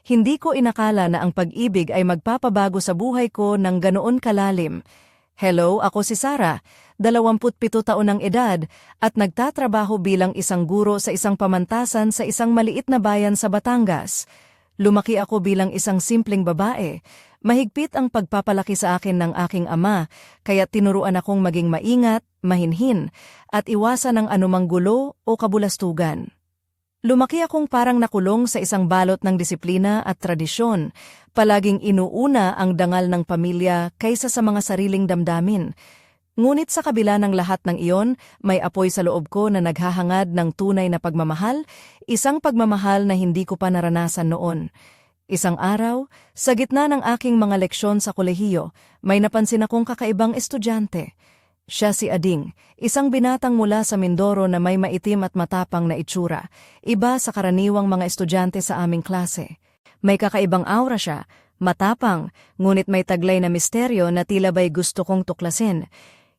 Hindi ko inakala na ang pag-ibig ay magpapabago sa buhay ko ng ganoon kalalim. Hello, ako si Sarah, 27 taon ng edad, at nagtatrabaho bilang isang guro sa isang pamantasan sa isang maliit na bayan sa Batangas. Lumaki ako bilang isang simpleng babae. Mahigpit ang pagpapalaki sa akin ng aking ama, kaya tinuruan akong maging maingat, mahinhin, at iwasan ang anumang gulo o kabulastugan. Lumaki akong parang nakulong sa isang balot ng disiplina at tradisyon, palaging inuuna ang dangal ng pamilya kaysa sa mga sariling damdamin. Ngunit sa kabila ng lahat ng iyon, may apoy sa loob ko na naghahangad ng tunay na pagmamahal, isang pagmamahal na hindi ko pa naranasan noon. Isang araw, sa gitna ng aking mga leksyon sa kolehiyo, may napansin akong kakaibang estudyante. Siya si Ading, isang binatang mula sa Mindoro na may maitim at matapang na itsura, iba sa karaniwang mga estudyante sa aming klase. May kakaibang aura siya, matapang, ngunit may taglay na misteryo na tila ba'y gusto kong tuklasin.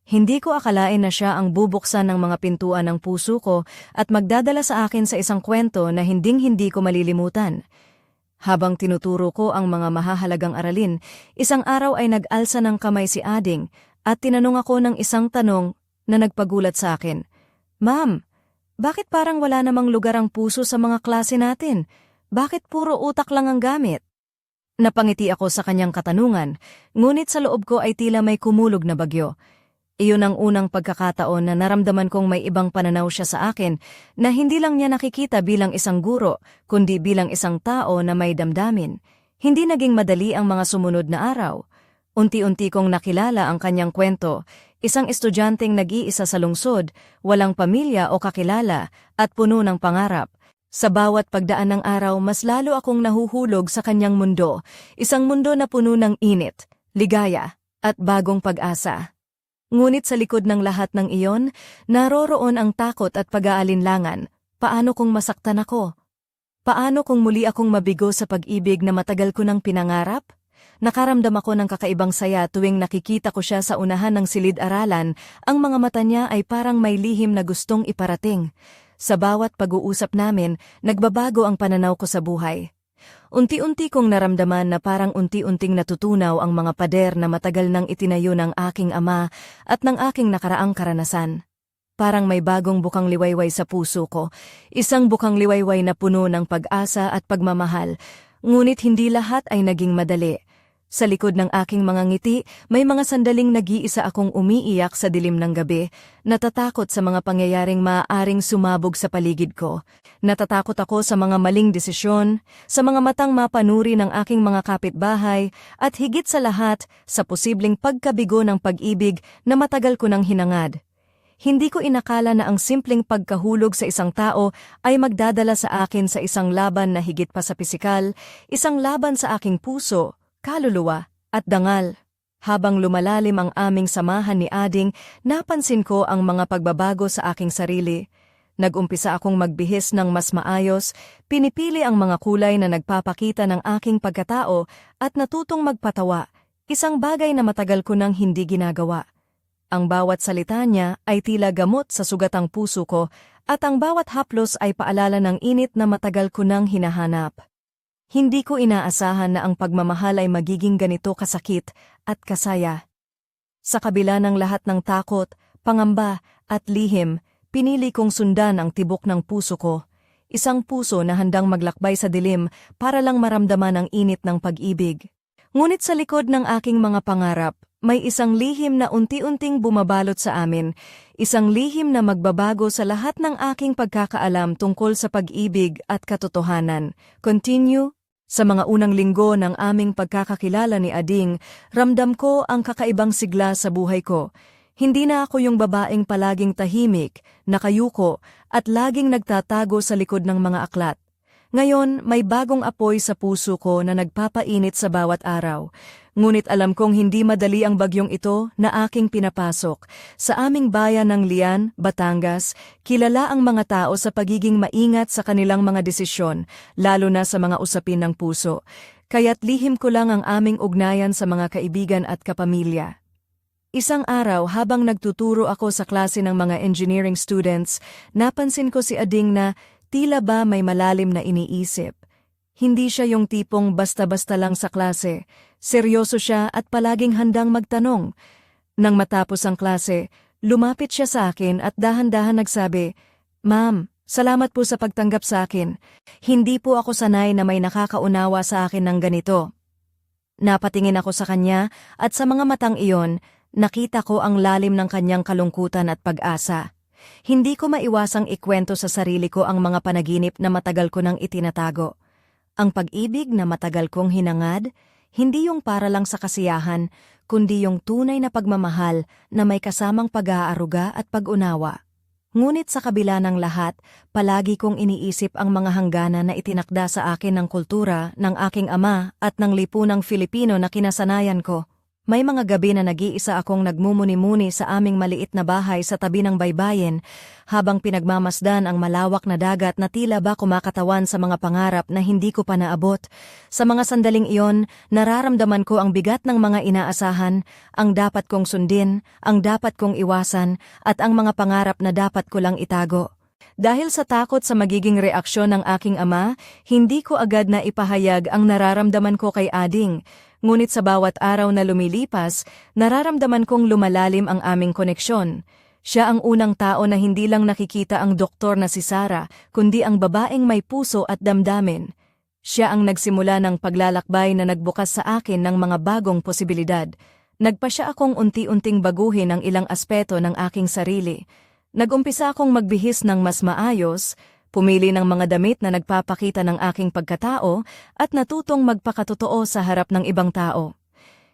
Hindi ko akalain na siya ang bubuksan ng mga pintuan ng puso ko at magdadala sa akin sa isang kwento na hinding-hindi ko malilimutan. Habang tinuturo ko ang mga mahahalagang aralin, isang araw ay nag-alsa ng kamay si Ading at tinanong ako ng isang tanong na nagpagulat sa akin. Ma'am, bakit parang wala namang lugar ang puso sa mga klase natin? Bakit puro utak lang ang gamit? Napangiti ako sa kanyang katanungan, ngunit sa loob ko ay tila may kumulog na bagyo. Iyon ang unang pagkakataon na naramdaman kong may ibang pananaw siya sa akin na hindi lang niya nakikita bilang isang guro, kundi bilang isang tao na may damdamin. Hindi naging madali ang mga sumunod na araw. Unti-unti kong nakilala ang kanyang kwento, isang estudyanteng nag-iisa sa lungsod, walang pamilya o kakilala, at puno ng pangarap. Sa bawat pagdaan ng araw, mas lalo akong nahuhulog sa kanyang mundo, isang mundo na puno ng init, ligaya, at bagong pag-asa. Ngunit sa likod ng lahat ng iyon, naroroon ang takot at pag-aalinlangan. Paano kung masaktan ako? Paano kung muli akong mabigo sa pag-ibig na matagal ko nang pinangarap? Nakaramdam ako ng kakaibang saya tuwing nakikita ko siya sa unahan ng silid-aralan, ang mga mata niya ay parang may lihim na gustong iparating. Sa bawat pag-uusap namin, nagbabago ang pananaw ko sa buhay. Unti-unti kong naramdaman na parang unti-unting natutunaw ang mga pader na matagal nang itinayo ng aking ama at ng aking nakaraang karanasan. Parang may bagong bukang liwayway sa puso ko, isang bukang liwayway na puno ng pag-asa at pagmamahal, ngunit hindi lahat ay naging madali. Sa likod ng aking mga ngiti, may mga sandaling nag-iisa akong umiiyak sa dilim ng gabi, natatakot sa mga pangyayaring maaaring sumabog sa paligid ko. Natatakot ako sa mga maling desisyon, sa mga matang mapanuri ng aking mga kapitbahay, at higit sa lahat, sa posibleng pagkabigo ng pag-ibig na matagal ko nang hinangad. Hindi ko inakala na ang simpleng pagkahulog sa isang tao ay magdadala sa akin sa isang laban na higit pa sa pisikal, isang laban sa aking puso, kaluluwa, at dangal. Habang lumalalim ang aming samahan ni Ading, napansin ko ang mga pagbabago sa aking sarili. Nag-umpisa akong magbihis ng mas maayos, pinipili ang mga kulay na nagpapakita ng aking pagkatao at natutong magpatawa, isang bagay na matagal ko nang hindi ginagawa. Ang bawat salita niya ay tila gamot sa sugatang puso ko at ang bawat haplos ay paalala ng init na matagal ko nang hinahanap. Hindi ko inaasahan na ang pagmamahal ay magiging ganito kasakit at kasaya. Sa kabila ng lahat ng takot, pangamba at lihim, pinili kong sundan ang tibok ng puso ko. Isang puso na handang maglakbay sa dilim para lang maramdaman ang init ng pag-ibig. Ngunit sa likod ng aking mga pangarap, may isang lihim na unti-unting bumabalot sa amin, isang lihim na magbabago sa lahat ng aking pagkakaalam tungkol sa pag-ibig at katotohanan. Continue. Sa mga unang linggo ng aming pagkakakilala ni Ading, ramdam ko ang kakaibang sigla sa buhay ko. Hindi na ako yung babaeng palaging tahimik, nakayuko, at laging nagtatago sa likod ng mga aklat. Ngayon, may bagong apoy sa puso ko na nagpapainit sa bawat araw. Ngunit alam kong hindi madali ang bagyong ito na aking pinapasok. Sa aming bayan ng Lian, Batangas, kilala ang mga tao sa pagiging maingat sa kanilang mga desisyon, lalo na sa mga usapin ng puso. Kaya't lihim ko lang ang aming ugnayan sa mga kaibigan at kapamilya. Isang araw habang nagtuturo ako sa klase ng mga engineering students, napansin ko si Ading na tila ba may malalim na iniisip. Hindi siya yung tipong basta-basta lang sa klase. Seryoso siya at palaging handang magtanong. Nang matapos ang klase, lumapit siya sa akin at dahan-dahan nagsabi, "Ma'am, salamat po sa pagtanggap sa akin. Hindi po ako sanay na may nakakaunawa sa akin ng ganito." Napatingin ako sa kanya at sa mga matang iyon, nakita ko ang lalim ng kanyang kalungkutan at pag-asa. Hindi ko maiwasang ikwento sa sarili ko ang mga panaginip na matagal ko nang itinatago. Ang pag-ibig na matagal kong hinangad, hindi yung para lang sa kasiyahan, kundi yung tunay na pagmamahal na may kasamang pag-aaruga at pag-unawa. Ngunit sa kabila ng lahat, palagi kong iniisip ang mga hangganan na itinakda sa akin ng kultura, ng aking ama at ng lipunang Filipino na kinasanayan ko. May mga gabi na nag-iisa akong nagmumuni-muni sa aming maliit na bahay sa tabi ng baybayin, habang pinagmamasdan ang malawak na dagat na tila ba kumakatawan sa mga pangarap na hindi ko pa naabot. Sa mga sandaling iyon, nararamdaman ko ang bigat ng mga inaasahan, ang dapat kong sundin, ang dapat kong iwasan, at ang mga pangarap na dapat ko lang itago. Dahil sa takot sa magiging reaksyon ng aking ama, hindi ko agad na ipahayag ang nararamdaman ko kay Ading. Ngunit sa bawat araw na lumilipas, nararamdaman kong lumalalim ang aming koneksyon. Siya ang unang tao na hindi lang nakikita ang doktor na si Sarah, kundi ang babaeng may puso at damdamin. Siya ang nagsimula ng paglalakbay na nagbukas sa akin ng mga bagong posibilidad. Nagpasya akong unti-unting baguhin ang ilang aspeto ng aking sarili. Nagumpisa akong magbihis ng mas maayos, pumili ng mga damit na nagpapakita ng aking pagkatao at natutong magpakatotoo sa harap ng ibang tao.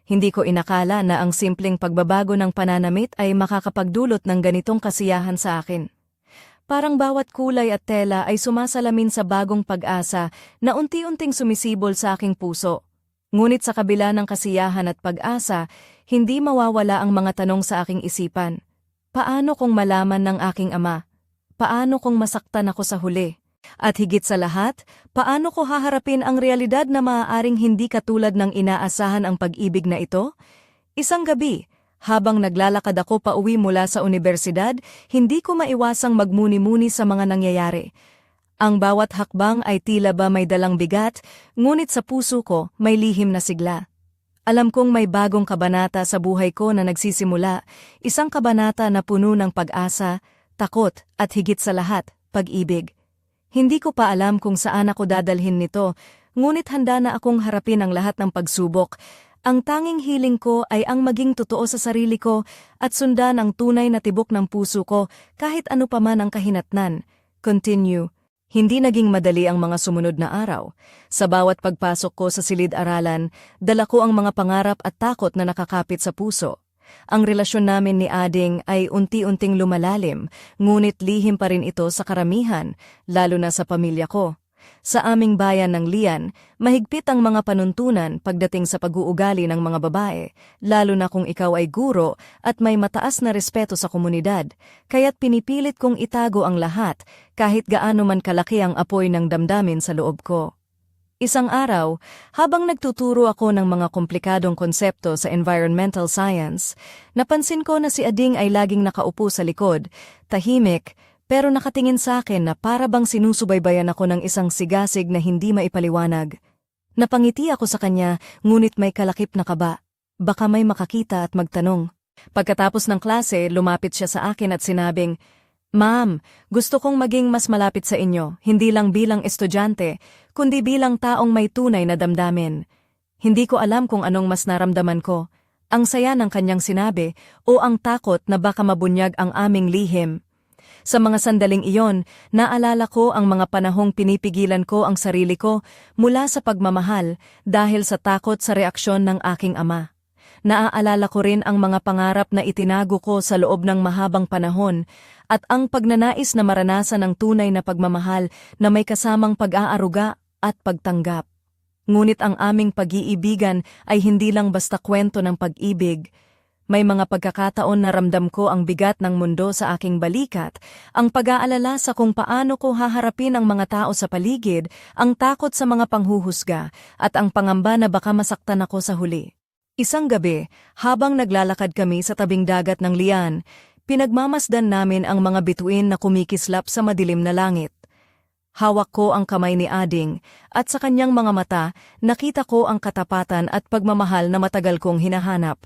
Hindi ko inakala na ang simpleng pagbabago ng pananamit ay makakapagdulot ng ganitong kasiyahan sa akin. Parang bawat kulay at tela ay sumasalamin sa bagong pag-asa na unti-unting sumisibol sa aking puso. Ngunit sa kabila ng kasiyahan at pag-asa, hindi mawawala ang mga tanong sa aking isipan. Paano kung malaman ng aking ama? Paano kung masaktan ako sa huli? At higit sa lahat, paano ko haharapin ang realidad na maaaring hindi katulad ng inaasahan ang pag-ibig na ito? Isang gabi, habang naglalakad ako pauwi mula sa unibersidad, hindi ko maiwasang magmuni-muni sa mga nangyayari. Ang bawat hakbang ay tila ba may dalang bigat, ngunit sa puso ko may lihim na sigla. Alam kong may bagong kabanata sa buhay ko na nagsisimula, isang kabanata na puno ng pag-asa, takot, at higit sa lahat, pag-ibig. Hindi ko pa alam kung saan ako dadalhin nito, ngunit handa na akong harapin ang lahat ng pagsubok. Ang tanging hiling ko ay ang maging totoo sa sarili ko at sundan ang tunay na tibok ng puso ko kahit ano pa man ang kahinatnan. Continue. Hindi naging madali ang mga sumunod na araw. Sa bawat pagpasok ko sa silid-aralan, dala ko ang mga pangarap at takot na nakakapit sa puso. Ang relasyon namin ni Ading ay unti-unting lumalalim, ngunit lihim pa rin ito sa karamihan, lalo na sa pamilya ko. Sa aming bayan ng Lian, mahigpit ang mga panuntunan pagdating sa pag-uugali ng mga babae, lalo na kung ikaw ay guro at may mataas na respeto sa komunidad, kaya't pinipilit kong itago ang lahat kahit gaano man kalaki ang apoy ng damdamin sa loob ko. Isang araw, habang nagtuturo ako ng mga komplikadong konsepto sa environmental science, napansin ko na si Ading ay laging nakaupo sa likod, tahimik, pero nakatingin sa akin na para bang sinusubaybayan ako ng isang sigasig na hindi maipaliwanag. Napangiti ako sa kanya, ngunit may kalakip na kaba. Baka may makakita at magtanong. Pagkatapos ng klase, lumapit siya sa akin at sinabing, "Ma'am, gusto kong maging mas malapit sa inyo, hindi lang bilang estudyante, kundi bilang taong may tunay na damdamin." Hindi ko alam kung anong mas naramdaman ko, ang saya ng kanyang sinabi o ang takot na baka mabunyag ang aming lihim. Sa mga sandaling iyon, naalala ko ang mga panahong pinipigilan ko ang sarili ko mula sa pagmamahal dahil sa takot sa reaksyon ng aking ama. Naaalala ko rin ang mga pangarap na itinago ko sa loob ng mahabang panahon at ang pagnanais na maranasan ng tunay na pagmamahal na may kasamang pag-aaruga at pagtanggap. Ngunit ang aming pag-iibigan ay hindi lang basta kwento ng pag-ibig. May mga pagkakataon na ramdam ko ang bigat ng mundo sa aking balikat, ang pag-aalala sa kung paano ko haharapin ang mga tao sa paligid, ang takot sa mga panghuhusga, at ang pangamba na baka masaktan ako sa huli. Isang gabi, habang naglalakad kami sa tabing dagat ng Lian, pinagmamasdan namin ang mga bituin na kumikislap sa madilim na langit. Hawak ko ang kamay ni Ading, at sa kanyang mga mata, nakita ko ang katapatan at pagmamahal na matagal kong hinahanap.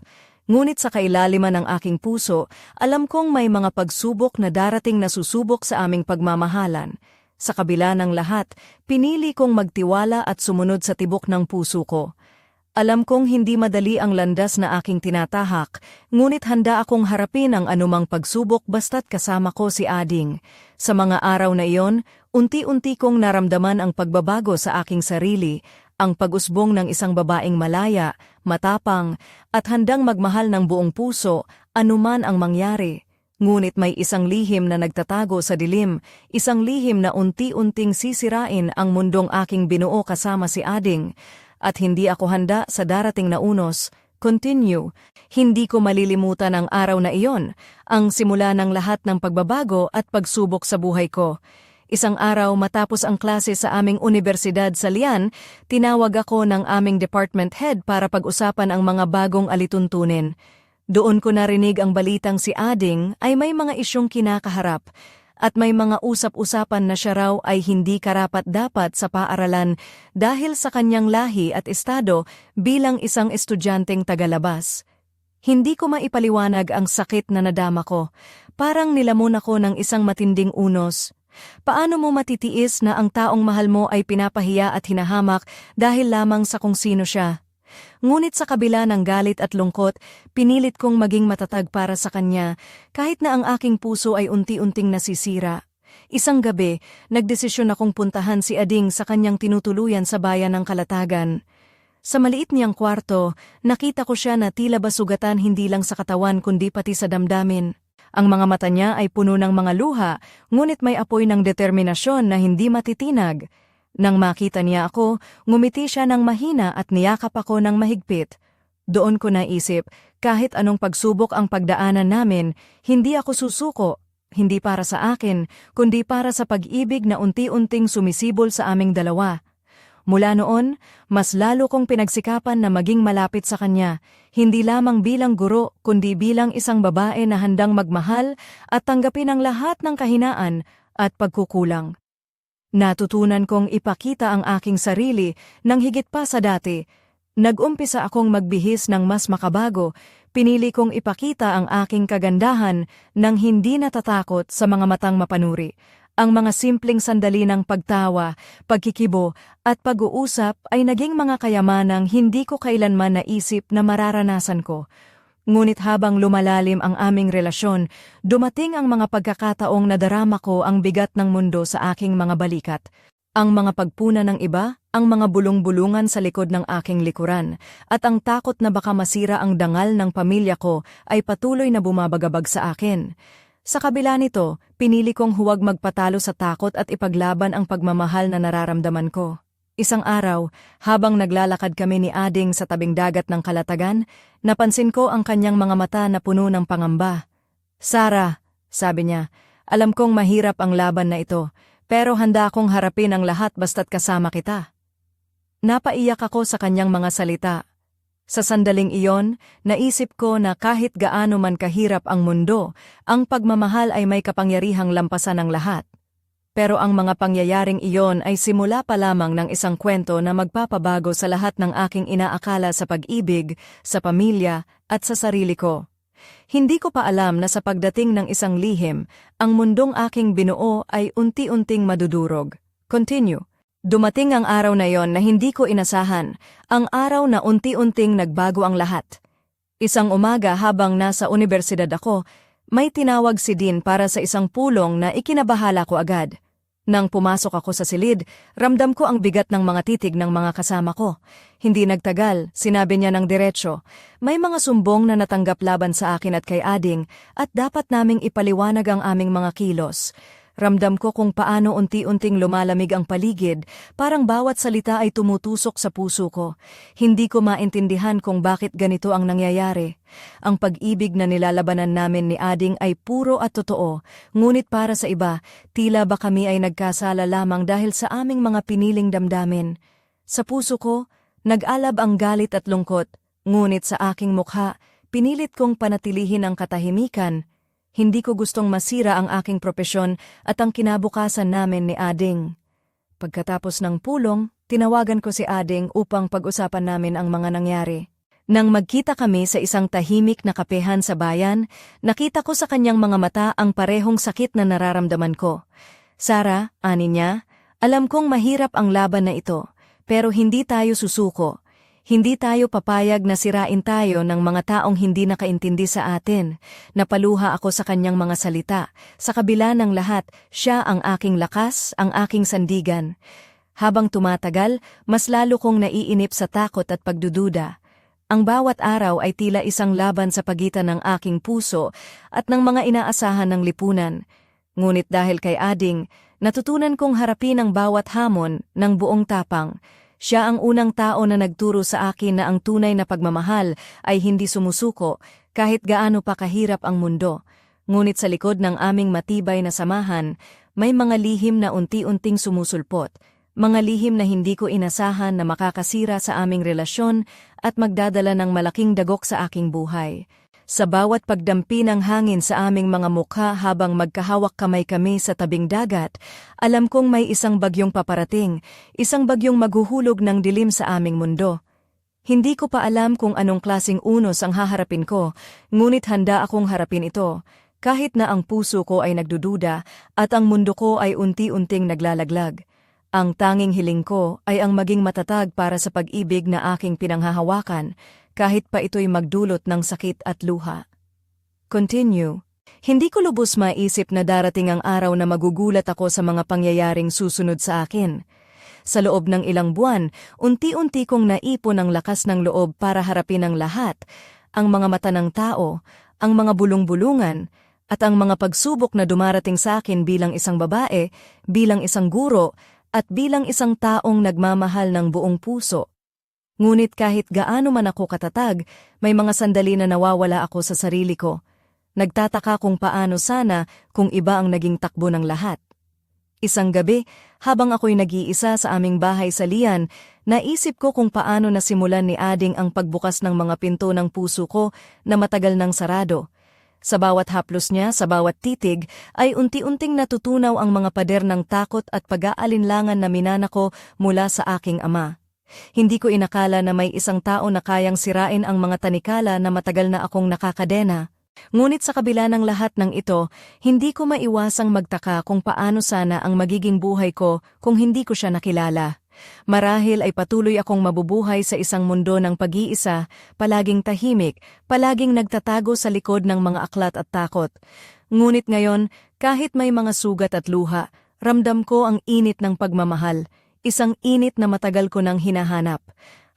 Ngunit sa kailaliman ng aking puso, alam kong may mga pagsubok na darating na susubok sa aming pagmamahalan. Sa kabila ng lahat, pinili kong magtiwala at sumunod sa tibok ng puso ko. Alam kong hindi madali ang landas na aking tinatahak, ngunit handa akong harapin ang anumang pagsubok basta't kasama ko si Ading. Sa mga araw na iyon, unti-unti kong naramdaman ang pagbabago sa aking sarili, ang pag-usbong ng isang babaeng malaya, matapang, at handang magmahal ng buong puso, anuman ang mangyari. Ngunit may isang lihim na nagtatago sa dilim, isang lihim na unti-unting sisirain ang mundong aking binuo kasama si Ading. At hindi ako handa sa darating na unos. Continue. Hindi ko malilimutan ang araw na iyon, ang simula ng lahat ng pagbabago at pagsubok sa buhay ko. Isang araw matapos ang klase sa aming universidad sa Lian, tinawag ako ng aming department head para pag-usapan ang mga bagong alituntunin. Doon ko narinig ang balitang si Ading ay may mga isyong kinakaharap, at may mga usap-usapan na siya raw ay hindi karapat-dapat sa paaralan dahil sa kanyang lahi at estado bilang isang estudyanteng tagalabas. Hindi ko maipaliwanag ang sakit na nadama ko. Parang nilamon ako ng isang matinding unos. Paano mo matitiis na ang taong mahal mo ay pinapahiya at hinahamak dahil lamang sa kung sino siya? Ngunit sa kabila ng galit at lungkot, pinilit kong maging matatag para sa kanya, kahit na ang aking puso ay unti-unting nasisira. Isang gabi, nagdesisyon akong puntahan si Ading sa kanyang tinutuluyan sa bayan ng Kalatagan. Sa maliit niyang kwarto, nakita ko siya na tila ba sugatan hindi lang sa katawan kundi pati sa damdamin. Ang mga mata niya ay puno ng mga luha, ngunit may apoy ng determinasyon na hindi matitinag. Nang makita niya ako, ngumiti siya ng mahina at niyakap ako ng mahigpit. Doon ko naisip, kahit anong pagsubok ang pagdaanan namin, hindi ako susuko, hindi para sa akin, kundi para sa pag-ibig na unti-unting sumisibol sa aming dalawa. Mula noon, mas lalo kong pinagsikapan na maging malapit sa kanya, hindi lamang bilang guro, kundi bilang isang babae na handang magmahal at tanggapin ang lahat ng kahinaan at pagkukulang. Natutunan kong ipakita ang aking sarili nang higit pa sa dati. Nag-umpisa akong magbihis ng mas makabago, pinili kong ipakita ang aking kagandahan nang hindi natatakot sa mga matang mapanuri. Ang mga simpleng sandali ng pagtawa, pagkikibo at pag-uusap ay naging mga kayamanang hindi ko kailanman naisip na mararanasan ko. Ngunit habang lumalalim ang aming relasyon, dumating ang mga pagkakataong nadarama ko ang bigat ng mundo sa aking mga balikat. Ang mga pagpuna ng iba, ang mga bulong-bulungan sa likod ng aking likuran, at ang takot na baka masira ang dangal ng pamilya ko ay patuloy na bumabagabag sa akin. Sa kabila nito, pinili kong huwag magpatalo sa takot at ipaglaban ang pagmamahal na nararamdaman ko. Isang araw, habang naglalakad kami ni Ading sa tabing dagat ng Kalatagan, napansin ko ang kanyang mga mata na puno ng pangamba. "Sarah," sabi niya, "alam kong mahirap ang laban na ito, pero handa akong harapin ang lahat basta't kasama kita." Napaiyak ako sa kanyang mga salita. Sa sandaling iyon, naisip ko na kahit gaano man kahirap ang mundo, ang pagmamahal ay may kapangyarihang lampasan ng lahat. Pero ang mga pangyayaring iyon ay simula pa lamang ng isang kwento na magpapabago sa lahat ng aking inaakala sa pag-ibig, sa pamilya, at sa sarili ko. Hindi ko pa alam na sa pagdating ng isang lihim, ang mundong aking binuo ay unti-unting madudurog. Continue. Dumating ang araw na iyon na hindi ko inasahan, ang araw na unti-unting nagbago ang lahat. Isang umaga habang nasa universidad ako, may tinawag si Dean para sa isang pulong na ikinabahala ko agad. Nang pumasok ako sa silid, ramdam ko ang bigat ng mga titig ng mga kasama ko. Hindi nagtagal, sinabi niya ng diretsyo, may mga sumbong na natanggap laban sa akin at kay Ading at dapat naming ipaliwanag ang aming mga kilos. Ramdam ko kung paano unti-unting lumalamig ang paligid, parang bawat salita ay tumutusok sa puso ko. Hindi ko maintindihan kung bakit ganito ang nangyayari. Ang pag-ibig na nilalabanan namin ni Ading ay puro at totoo, ngunit para sa iba, tila ba kami ay nagkasala lamang dahil sa aming mga piniling damdamin. Sa puso ko, nag-alab ang galit at lungkot, ngunit sa aking mukha, pinilit kong panatilihin ang katahimikan. Hindi ko gustong masira ang aking propesyon at ang kinabukasan namin ni Ading. Pagkatapos ng pulong, tinawagan ko si Ading upang pag-usapan namin ang mga nangyari. Nang magkita kami sa isang tahimik na kapehan sa bayan, nakita ko sa kanyang mga mata ang parehong sakit na nararamdaman ko. Sarah, ani niya, alam kong mahirap ang laban na ito, pero hindi tayo susuko. Hindi tayo papayag na sirain tayo ng mga taong hindi nakaintindi sa atin. Napaluha ako sa kanyang mga salita. Sa kabila ng lahat, siya ang aking lakas, ang aking sandigan. Habang tumatagal, mas lalo kong naiinip sa takot at pagdududa. Ang bawat araw ay tila isang laban sa pagitan ng aking puso at ng mga inaasahan ng lipunan. Ngunit dahil kay Ading, natutunan kong harapin ang bawat hamon ng buong tapang. Siya ang unang tao na nagturo sa akin na ang tunay na pagmamahal ay hindi sumusuko kahit gaano pa kahirap ang mundo. Ngunit sa likod ng aming matibay na samahan, may mga lihim na unti-unting sumusulpot. Mga lihim na hindi ko inasahan na makakasira sa aming relasyon at magdadala ng malaking dagok sa aking buhay. Sa bawat pagdampi ng hangin sa aming mga mukha habang magkahawak kamay kami sa tabing dagat, alam kong may isang bagyong paparating, isang bagyong maghuhulog ng dilim sa aming mundo. Hindi ko pa alam kung anong klaseng unos ang haharapin ko, ngunit handa akong harapin ito, kahit na ang puso ko ay nagdududa at ang mundo ko ay unti-unting naglalaglag. Ang tanging hiling ko ay ang maging matatag para sa pag-ibig na aking pinanghahawakan, kahit pa ito'y magdulot ng sakit at luha. Continue. Hindi ko lubos maisip na darating ang araw na magugulat ako sa mga pangyayaring susunod sa akin. Sa loob ng ilang buwan, unti-unti kong naipon ang lakas ng loob para harapin ang lahat, ang mga mata ng tao, ang mga bulong-bulungan, at ang mga pagsubok na dumarating sa akin bilang isang babae, bilang isang guro, at bilang isang taong nagmamahal ng buong puso. Ngunit kahit gaano man ako katatag, may mga sandali na nawawala ako sa sarili ko. Nagtataka kung paano sana kung iba ang naging takbo ng lahat. Isang gabi, habang ako'y nag-iisa sa aming bahay sa Lian, naisip ko kung paano nasimulan ni Ading ang pagbukas ng mga pinto ng puso ko na matagal nang sarado. Sa bawat haplos niya, sa bawat titig, ay unti-unting natutunaw ang mga pader ng takot at pag-aalinlangan na minana ko mula sa aking ama. Hindi ko inakala na may isang tao na kayang sirain ang mga tanikala na matagal na akong nakakadena. Ngunit sa kabila ng lahat ng ito, hindi ko maiwasang magtaka kung paano sana ang magiging buhay ko kung hindi ko siya nakilala. Marahil ay patuloy akong mabubuhay sa isang mundo ng pag-iisa, palaging tahimik, palaging nagtatago sa likod ng mga aklat at takot. Ngunit ngayon, kahit may mga sugat at luha, ramdam ko ang init ng pagmamahal. Isang init na matagal ko nang hinahanap.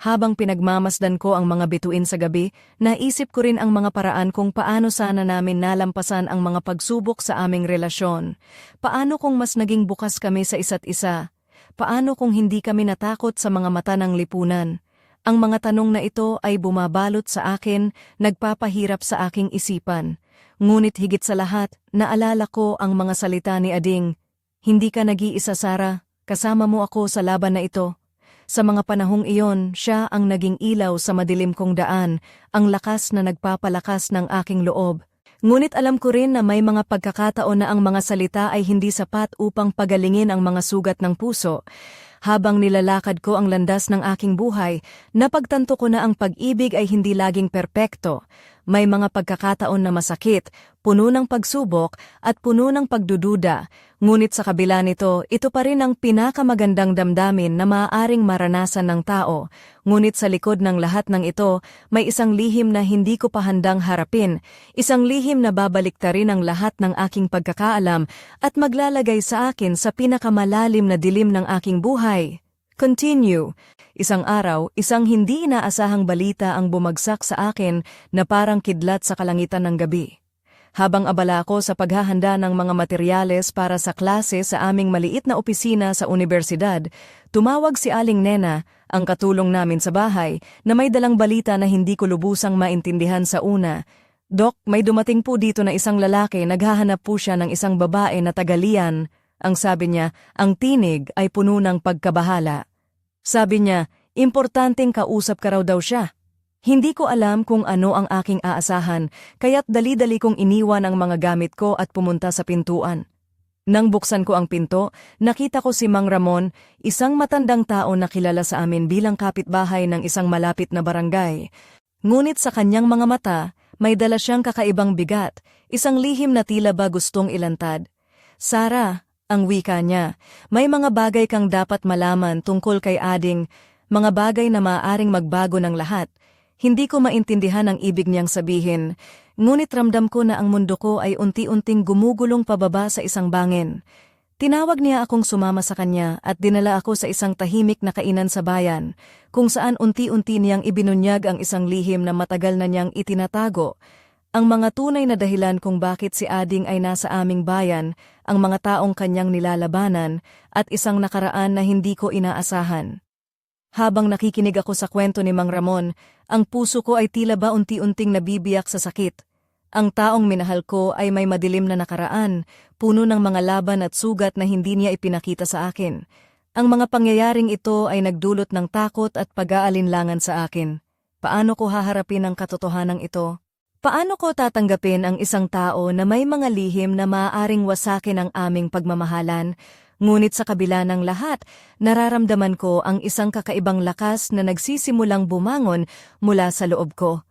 Habang pinagmamasdan ko ang mga bituin sa gabi, naisip ko rin ang mga paraan kung paano sana namin nalampasan ang mga pagsubok sa aming relasyon. Paano kung mas naging bukas kami sa isa't isa? Paano kung hindi kami natakot sa mga mata ng lipunan? Ang mga tanong na ito ay bumabalot sa akin, nagpapahirap sa aking isipan. Ngunit higit sa lahat, naalala ko ang mga salita ni Ading, "Hindi ka nag-iisa, Sarah. Kasama mo ako sa laban na ito." Sa mga panahong iyon, siya ang naging ilaw sa madilim kong daan, ang lakas na nagpapalakas ng aking loob. Ngunit alam ko rin na may mga pagkakataon na ang mga salita ay hindi sapat upang pagalingin ang mga sugat ng puso. Habang nilalakad ko ang landas ng aking buhay, napagtanto ko na ang pag-ibig ay hindi laging perpekto. May mga pagkakataon na masakit, puno ng pagsubok at puno ng pagdududa. Ngunit sa kabila nito, ito pa rin ang pinakamagandang damdamin na maaaring maranasan ng tao. Ngunit sa likod ng lahat ng ito, may isang lihim na hindi ko pa handang harapin. Isang lihim na babaliktarin ang lahat ng aking pagkakaalam at maglalagay sa akin sa pinakamalalim na dilim ng aking buhay. Continue. Isang araw, isang hindi inaasahang balita ang bumagsak sa akin na parang kidlat sa kalangitan ng gabi. Habang abala ako sa paghahanda ng mga materyales para sa klase sa aming maliit na opisina sa universidad, tumawag si Aling Nena, ang katulong namin sa bahay, na may dalang balita na hindi ko lubusang maintindihan sa una. "Dok, may dumating po dito na isang lalaki, naghahanap po siya ng isang babae na taga-Lian." Ang sabi niya, ang tinig ay puno ng pagkabahala. Sabi niya, importanteng kausap ka raw daw siya. Hindi ko alam kung ano ang aking aasahan, kaya't dali-dali kong iniwan ang mga gamit ko at pumunta sa pintuan. Nang buksan ko ang pinto, nakita ko si Mang Ramon, isang matandang tao na kilala sa amin bilang kapitbahay ng isang malapit na barangay. Ngunit sa kanyang mga mata, may dala siyang kakaibang bigat, isang lihim na tila ba gustong ilantad. "Sara," ang wika niya, "may mga bagay kang dapat malaman tungkol kay Ading, mga bagay na maaaring magbago ng lahat." Hindi ko maintindihan ang ibig niyang sabihin, ngunit ramdam ko na ang mundo ko ay unti-unting gumugulong pababa sa isang bangin. Tinawag niya akong sumama sa kanya at dinala ako sa isang tahimik na kainan sa bayan, kung saan unti-unti niyang ibinunyag ang isang lihim na matagal na niyang itinatago. Ang mga tunay na dahilan kung bakit si Ading ay nasa aming bayan, ang mga taong kanyang nilalabanan, at isang nakaraan na hindi ko inaasahan. Habang nakikinig ako sa kwento ni Mang Ramon, ang puso ko ay tila ba unti-unting nabibiyak sa sakit. Ang taong minahal ko ay may madilim na nakaraan, puno ng mga laban at sugat na hindi niya ipinakita sa akin. Ang mga pangyayaring ito ay nagdulot ng takot at pag-aalinlangan sa akin. Paano ko haharapin ang katotohanan ito? Paano ko tatanggapin ang isang tao na may mga lihim na maaaring wasakin ang aming pagmamahalan? Ngunit sa kabila ng lahat, nararamdaman ko ang isang kakaibang lakas na nagsisimulang bumangon mula sa loob ko.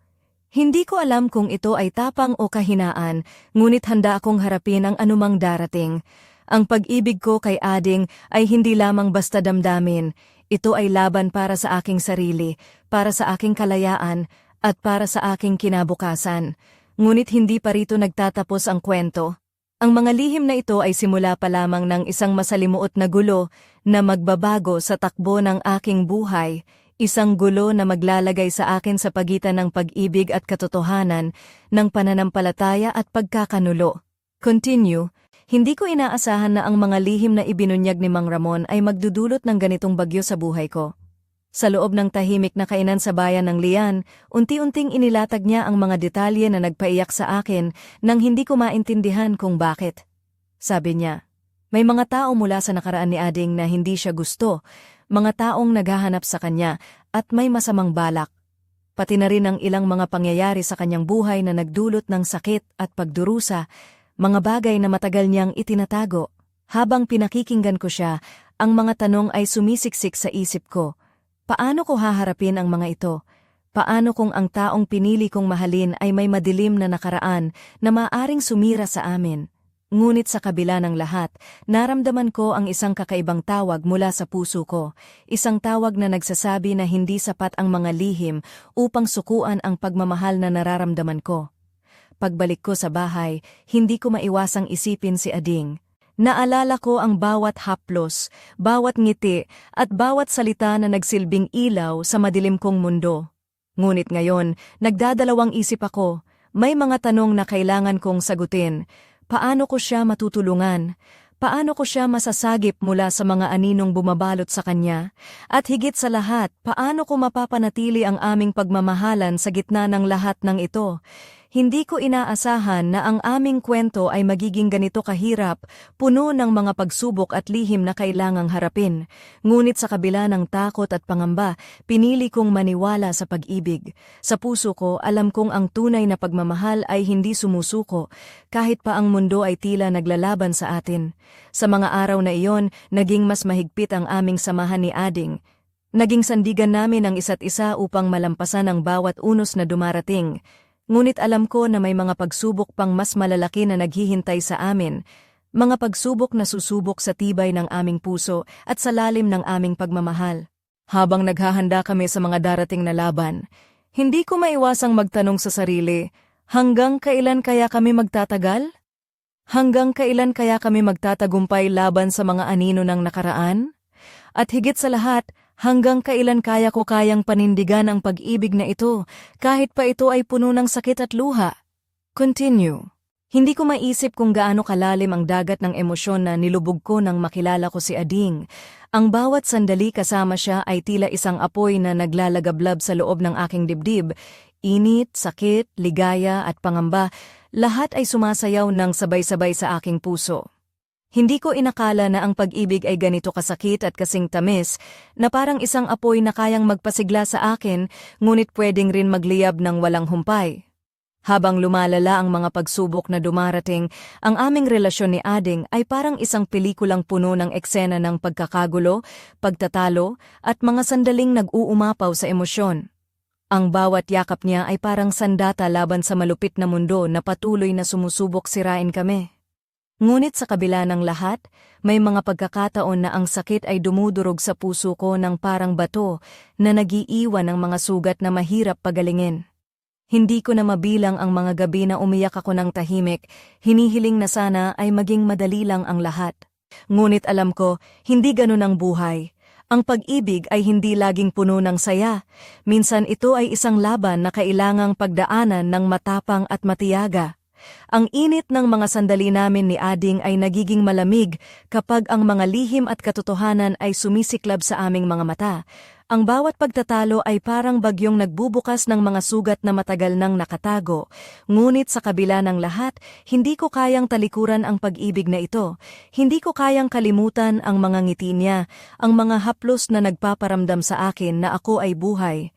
Hindi ko alam kung ito ay tapang o kahinaan, ngunit handa akong harapin ang anumang darating. Ang pag-ibig ko kay Ading ay hindi lamang basta damdamin. Ito ay laban para sa aking sarili, para sa aking kalayaan, at para sa aking kinabukasan. Ngunit hindi pa rito nagtatapos ang kwento. Ang mga lihim na ito ay simula pa lamang ng isang masalimuot na gulo na magbabago sa takbo ng aking buhay, isang gulo na maglalagay sa akin sa pagitan ng pag-ibig at katotohanan, ng pananampalataya at pagkakanulo. Continue, hindi ko inaasahan na ang mga lihim na ibinunyag ni Mang Ramon ay magdudulot ng ganitong bagyo sa buhay ko. Sa loob ng tahimik na kainan sa bayan ng Lian, unti-unting inilatag niya ang mga detalye na nagpaiyak sa akin nang hindi ko maintindihan kung bakit. Sabi niya, may mga tao mula sa nakaraan ni Ading na hindi siya gusto, mga taong naghahanap sa kanya at may masamang balak. Pati na rin ang ilang mga pangyayari sa kanyang buhay na nagdulot ng sakit at pagdurusa, mga bagay na matagal niyang itinatago. Habang pinakikinggan ko siya, ang mga tanong ay sumisiksik sa isip ko. Paano ko haharapin ang mga ito? Paano kung ang taong pinili kong mahalin ay may madilim na nakaraan na maaaring sumira sa amin? Ngunit sa kabila ng lahat, naramdaman ko ang isang kakaibang tawag mula sa puso ko, isang tawag na nagsasabi na hindi sapat ang mga lihim upang sukuan ang pagmamahal na nararamdaman ko. Pagbalik ko sa bahay, hindi ko maiwasang isipin si Ading. Naalala ko ang bawat haplos, bawat ngiti, at bawat salita na nagsilbing ilaw sa madilim kong mundo. Ngunit ngayon, nagdadalawang isip ako, may mga tanong na kailangan kong sagutin. Paano ko siya matutulungan? Paano ko siya masasagip mula sa mga aninong bumabalot sa kanya? At higit sa lahat, paano ko mapapanatili ang aming pagmamahalan sa gitna ng lahat ng ito? Hindi ko inaasahan na ang aming kwento ay magiging ganito kahirap, puno ng mga pagsubok at lihim na kailangang harapin. Ngunit sa kabila ng takot at pangamba, pinili kong maniwala sa pag-ibig. Sa puso ko, alam kong ang tunay na pagmamahal ay hindi sumusuko, kahit pa ang mundo ay tila naglalaban sa atin. Sa mga araw na iyon, naging mas mahigpit ang aming samahan ni Ading. Naging sandigan namin ang isa't isa upang malampasan ang bawat unos na dumarating. Ngunit alam ko na may mga pagsubok pang mas malalaki na naghihintay sa amin, mga pagsubok na susubok sa tibay ng aming puso at sa lalim ng aming pagmamahal. Habang naghahanda kami sa mga darating na laban, hindi ko maiwasang magtanong sa sarili, hanggang kailan kaya kami magtatagal? Hanggang kailan kaya kami magtatagumpay laban sa mga anino ng nakaraan? At higit sa lahat, hanggang kailan kaya ko kayang panindigan ang pag-ibig na ito, kahit pa ito ay puno ng sakit at luha? Continue. Hindi ko maisip kung gaano kalalim ang dagat ng emosyon na nilubog ko nang makilala ko si Ading. Ang bawat sandali kasama siya ay tila isang apoy na naglalagablab sa loob ng aking dibdib. Init, sakit, ligaya at pangamba, lahat ay sumasayaw ng sabay-sabay sa aking puso. Hindi ko inakala na ang pag-ibig ay ganito kasakit at kasing tamis, na parang isang apoy na kayang magpasigla sa akin, ngunit pwedeng rin magliyab ng walang humpay. Habang lumalala ang mga pagsubok na dumarating, ang aming relasyon ni Ading ay parang isang pelikulang puno ng eksena ng pagkakagulo, pagtatalo, at mga sandaling nag-uumapaw sa emosyon. Ang bawat yakap niya ay parang sandata laban sa malupit na mundo na patuloy na sumusubok sirain kami. Ngunit sa kabila ng lahat, may mga pagkakataon na ang sakit ay dumudurog sa puso ko ng parang bato na nagiiwan ng mga sugat na mahirap pagalingin. Hindi ko na mabilang ang mga gabi na umiyak ako ng tahimik, hinihiling na sana ay maging madali lang ang lahat. Ngunit alam ko, hindi ganun ang buhay. Ang pag-ibig ay hindi laging puno ng saya. Minsan ito ay isang laban na kailangang pagdaanan ng matapang at matiyaga. Ang init ng mga sandali namin ni Ading ay nagiging malamig kapag ang mga lihim at katotohanan ay sumisiklab sa aming mga mata. Ang bawat pagtatalo ay parang bagyong nagbubukas ng mga sugat na matagal nang nakatago. Ngunit sa kabila ng lahat, hindi ko kayang talikuran ang pag-ibig na ito. Hindi ko kayang kalimutan ang mga ngiti niya, ang mga haplos na nagpaparamdam sa akin na ako ay buhay.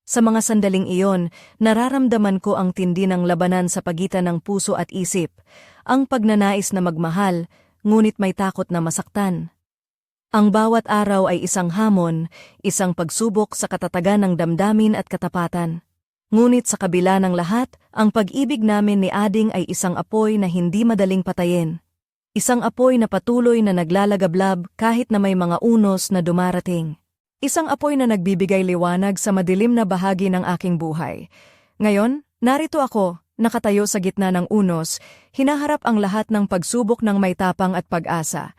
Sa mga sandaling iyon, nararamdaman ko ang tindi ng labanan sa pagitan ng puso at isip, ang pagnanais na magmahal, ngunit may takot na masaktan. Ang bawat araw ay isang hamon, isang pagsubok sa katatagan ng damdamin at katapatan. Ngunit sa kabila ng lahat, ang pag-ibig namin ni Ading ay isang apoy na hindi madaling patayin. Isang apoy na patuloy na naglalagablab kahit na may mga unos na dumarating. Isang apoy na nagbibigay liwanag sa madilim na bahagi ng aking buhay. Ngayon, narito ako, nakatayo sa gitna ng unos, hinaharap ang lahat ng pagsubok ng may tapang at pag-asa.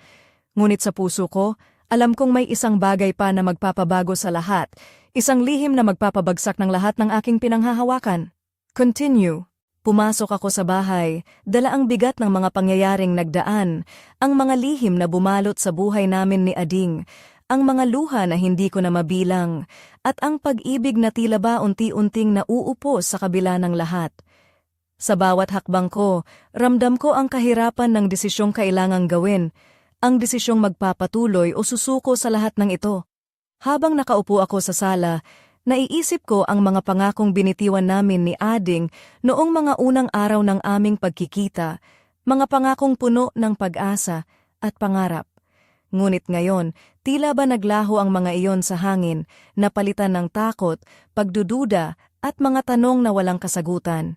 Ngunit sa puso ko, alam kong may isang bagay pa na magpapabago sa lahat, isang lihim na magpapabagsak ng lahat ng aking pinanghahawakan. Continue. Pumasok ako sa bahay, dala ang bigat ng mga pangyayaring nagdaan, ang mga lihim na bumalot sa buhay namin ni Ading, ang mga luha na hindi ko na mabilang, at ang pag-ibig na tila ba unti-unting nauupo sa kabila ng lahat. Sa bawat hakbang ko, ramdam ko ang kahirapan ng desisyong kailangang gawin, ang desisyong magpapatuloy o susuko sa lahat ng ito. Habang nakaupo ako sa sala, naiisip ko ang mga pangakong binitiwan namin ni Ading noong mga unang araw ng aming pagkikita, mga pangakong puno ng pag-asa at pangarap. Ngunit ngayon, tila ba naglaho ang mga iyon sa hangin, napalitan ng takot, pagdududa, at mga tanong na walang kasagutan.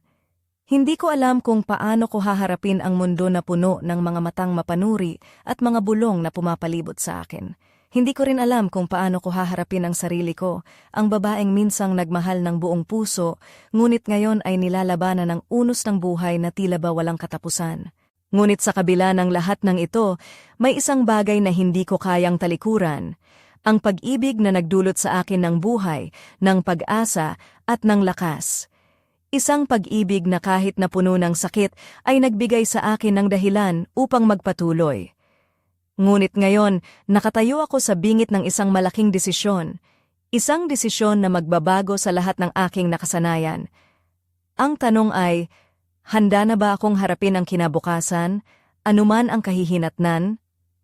Hindi ko alam kung paano ko haharapin ang mundo na puno ng mga matang mapanuri at mga bulong na pumapalibot sa akin. Hindi ko rin alam kung paano ko haharapin ang sarili ko, ang babaeng minsang nagmahal ng buong puso, ngunit ngayon ay nilalabanan ng unos ng buhay na tila ba walang katapusan. Ngunit sa kabila ng lahat ng ito, may isang bagay na hindi ko kayang talikuran. Ang pag-ibig na nagdulot sa akin ng buhay, ng pag-asa at ng lakas. Isang pag-ibig na kahit na puno ng sakit ay nagbigay sa akin ng dahilan upang magpatuloy. Ngunit ngayon, nakatayo ako sa bingit ng isang malaking desisyon. Isang desisyon na magbabago sa lahat ng aking nakasanayan. Ang tanong ay, handa na ba akong harapin ang kinabukasan, anuman ang kahihinatnan?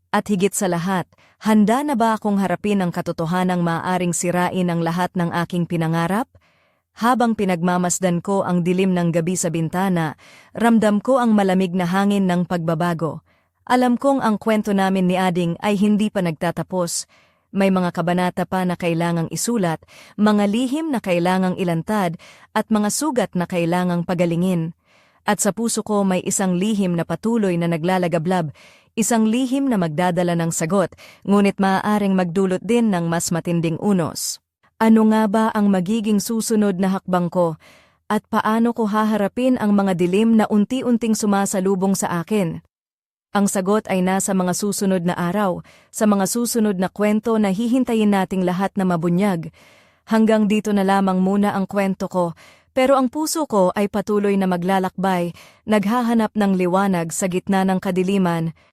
At higit sa lahat, handa na ba akong harapin ang katotohanang maaaring sirain ang lahat ng aking pinangarap? Habang pinagmamasdan ko ang dilim ng gabi sa bintana, ramdam ko ang malamig na hangin ng pagbabago. Alam kong ang kwento namin ni Ading ay hindi pa nagtatapos. May mga kabanata pa na kailangang isulat, mga lihim na kailangang ilantad, at mga sugat na kailangang pagalingin. At sa puso ko may isang lihim na patuloy na naglalagablab, isang lihim na magdadala ng sagot, ngunit maaaring magdulot din ng mas matinding unos. Ano nga ba ang magiging susunod na hakbang ko? At paano ko haharapin ang mga dilim na unti-unting sumasalubong sa akin? Ang sagot ay nasa mga susunod na araw, sa mga susunod na kwento na hihintayin nating lahat na mabunyag. Hanggang dito na lamang muna ang kwento ko, pero ang puso ko ay patuloy na maglalakbay, naghahanap ng liwanag sa gitna ng kadiliman.